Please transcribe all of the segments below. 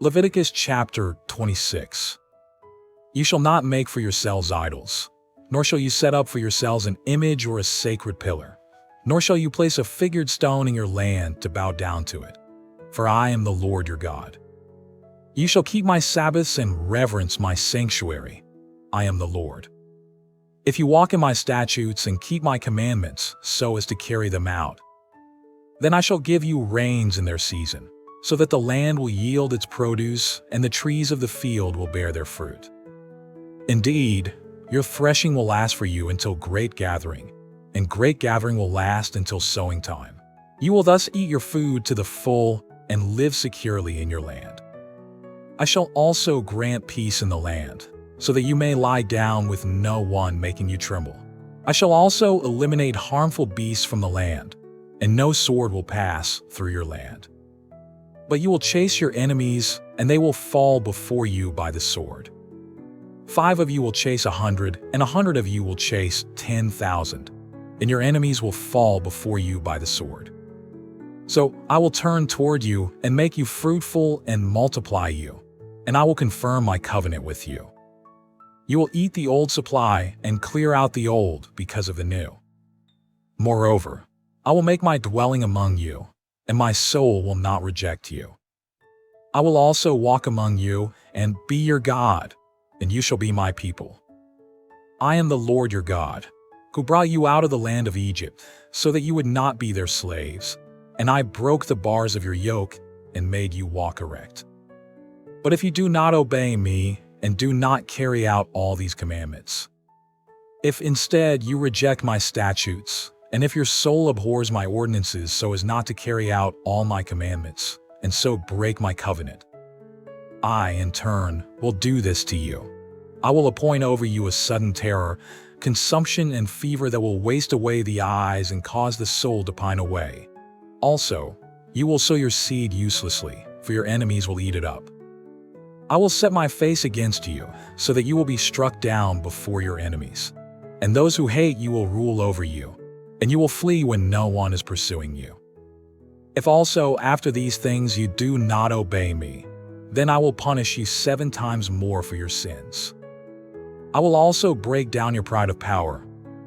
Leviticus chapter 26. You shall not make for yourselves idols, nor shall you set up for yourselves an image or a sacred pillar, nor shall you place a figured stone in your land to bow down to it. For I am the Lord your God. You shall keep my Sabbaths and reverence my sanctuary. I am the Lord. If you walk in my statutes and keep my commandments so as to carry them out, then I shall give you rains in their season, so that the land will yield its produce and the trees of the field will bear their fruit. Indeed, your threshing will last for you until great gathering, and great gathering will last until sowing time. You will thus eat your food to the full and live securely in your land. I shall also grant peace in the land, so that you may lie down with no one making you tremble. I shall also eliminate harmful beasts from the land, and no sword will pass through your land. But you will chase your enemies, and they will fall before you by the sword. 5 of you will chase 100, and 100 of you will chase 10,000, and your enemies will fall before you by the sword. So I will turn toward you and make you fruitful and multiply you, and I will confirm my covenant with you. You will eat the old supply and clear out the old because of the new. Moreover, I will make my dwelling among you, and my soul will not reject you. I will also walk among you and be your God, and you shall be my people. I am the Lord your God, who brought you out of the land of Egypt, so that you would not be their slaves, and I broke the bars of your yoke and made you walk erect. But if you do not obey me and do not carry out all these commandments, if instead you reject my statutes, and if your soul abhors my ordinances so as not to carry out all my commandments, and so break my covenant, I, in turn, will do this to you. I will appoint over you a sudden terror, consumption and fever that will waste away the eyes and cause the soul to pine away. Also, you will sow your seed uselessly, for your enemies will eat it up. I will set my face against you, so that you will be struck down before your enemies, and those who hate you will rule over you, and you will flee when no one is pursuing you. If also after these things you do not obey me, then I will punish you 7 times more for your sins. I will also break down your pride of power.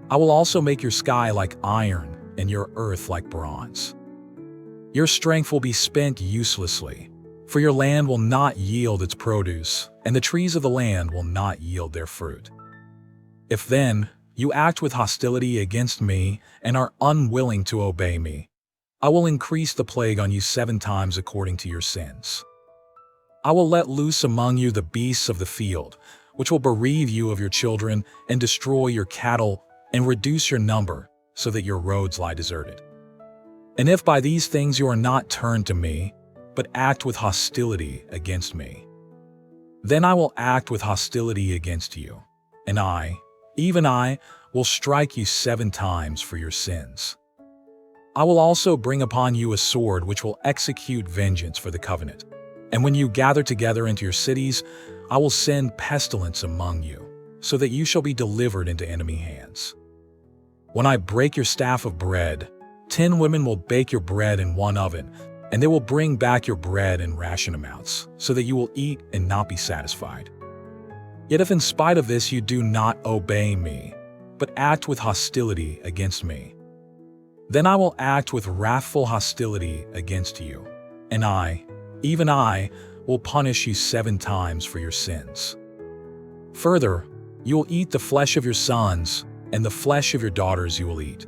I will also make your sky like iron and your earth like bronze. Your strength will be spent uselessly, for your land will not yield its produce, and the trees of the land will not yield their fruit. If then you act with hostility against me and are unwilling to obey me, I will increase the plague on you 7 times according to your sins. I will let loose among you the beasts of the field, which will bereave you of your children and destroy your cattle and reduce your number, so that your roads lie deserted. And if by these things you are not turned to me, but act with hostility against me, then I will act with hostility against you, and I, even I, will strike you 7 times for your sins. I will also bring upon you a sword which will execute vengeance for the covenant. And when you gather together into your cities, I will send pestilence among you, so that you shall be delivered into enemy hands. When I break your staff of bread, 10 women will bake your bread in one oven, and they will bring back your bread in ration amounts, so that you will eat and not be satisfied. Yet if in spite of this you do not obey me, but act with hostility against me, then I will act with wrathful hostility against you, and I, even I, will punish you 7 times for your sins. Further, you will eat the flesh of your sons, and the flesh of your daughters you will eat.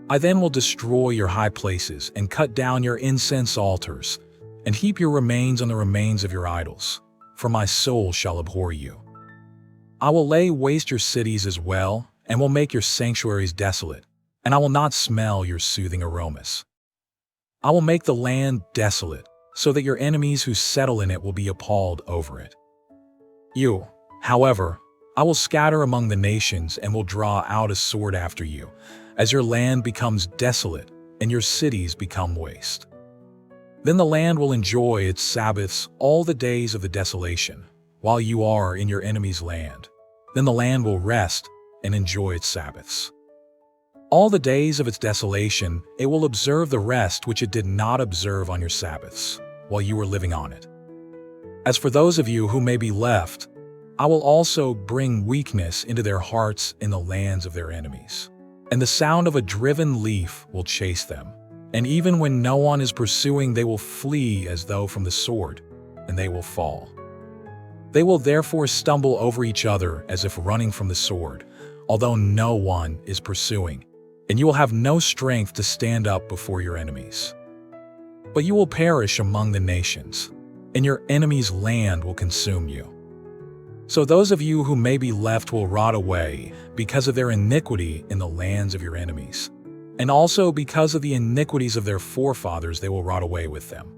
I then will destroy your high places and cut down your incense altars, and heap your remains on the remains of your idols, for my soul shall abhor you. I will lay waste your cities as well, and will make your sanctuaries desolate, and I will not smell your soothing aromas. I will make the land desolate, so that your enemies who settle in it will be appalled over it. You, however, I will scatter among the nations and will draw out a sword after you, as your land becomes desolate and your cities become waste. Then the land will enjoy its Sabbaths all the days of the desolation, while you are in your enemy's land. Then the land will rest and enjoy its Sabbaths. All the days of its desolation it will observe the rest which it did not observe on your Sabbaths, while you were living on it. As for those of you who may be left, I will also bring weakness into their hearts in the lands of their enemies. And the sound of a driven leaf will chase them. And even when no one is pursuing, they will flee as though from the sword, and they will fall. They will therefore stumble over each other as if running from the sword, although no one is pursuing, and you will have no strength to stand up before your enemies. But you will perish among the nations, and your enemy's land will consume you. So those of you who may be left will rot away because of their iniquity in the lands of your enemies, and also because of the iniquities of their forefathers they will rot away with them.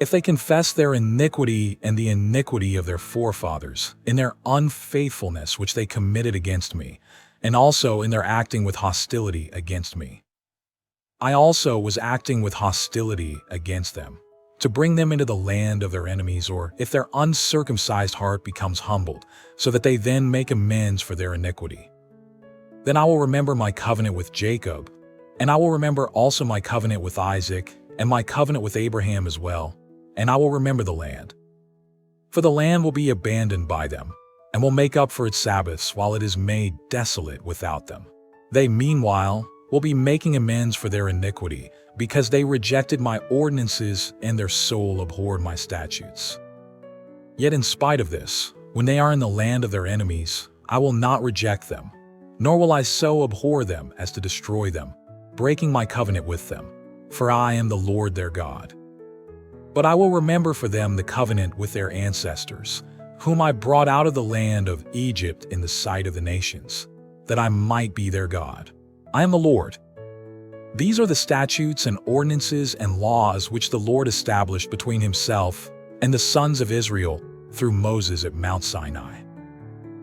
If they confess their iniquity and the iniquity of their forefathers, in their unfaithfulness which they committed against me, and also in their acting with hostility against me. I also was acting with hostility against them, to bring them into the land of their enemies, or if their uncircumcised heart becomes humbled, so that they then make amends for their iniquity. Then I will remember my covenant with Jacob, and I will remember also my covenant with Isaac, and my covenant with Abraham as well, and I will remember the land. For the land will be abandoned by them, and will make up for its Sabbaths while it is made desolate without them. They, meanwhile, will be making amends for their iniquity, because they rejected my ordinances and their soul abhorred my statutes. Yet in spite of this, when they are in the land of their enemies, I will not reject them, nor will I so abhor them as to destroy them, breaking my covenant with them, for I am the Lord their God. But I will remember for them the covenant with their ancestors, whom I brought out of the land of Egypt in the sight of the nations, that I might be their God. I am the Lord. These are the statutes and ordinances and laws which the Lord established between himself and the sons of Israel through Moses at Mount Sinai.